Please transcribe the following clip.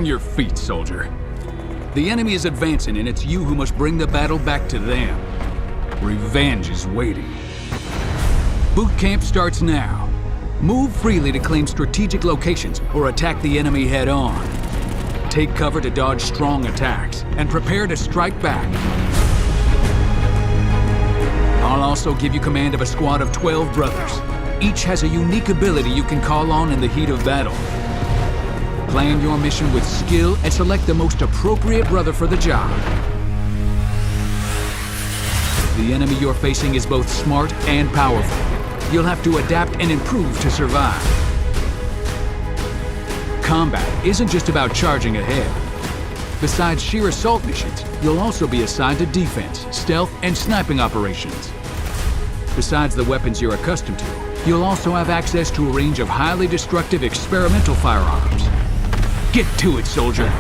on your feet, soldier. The enemy is advancing, and it's you who must bring the battle back to them. Revenge is waiting. Boot camp starts now. Move freely to claim strategic locations or attack the enemy head-on. Take cover to dodge strong attacks, and prepare to strike back. I'll also give you command of a squad of 12 brothers. Each has a unique ability you can call on in the heat of battle. Plan your mission with skill and select the most appropriate brother for the job. The enemy you're facing is both smart and powerful. You'll have to adapt and improve to survive. Combat isn't just about charging ahead. Besides sheer assault missions, you'll also be assigned to defense, stealth, and sniping operations. Besides the weapons you're accustomed to, you'll also have access to a range of highly destructive experimental firearms. Get to it, soldier!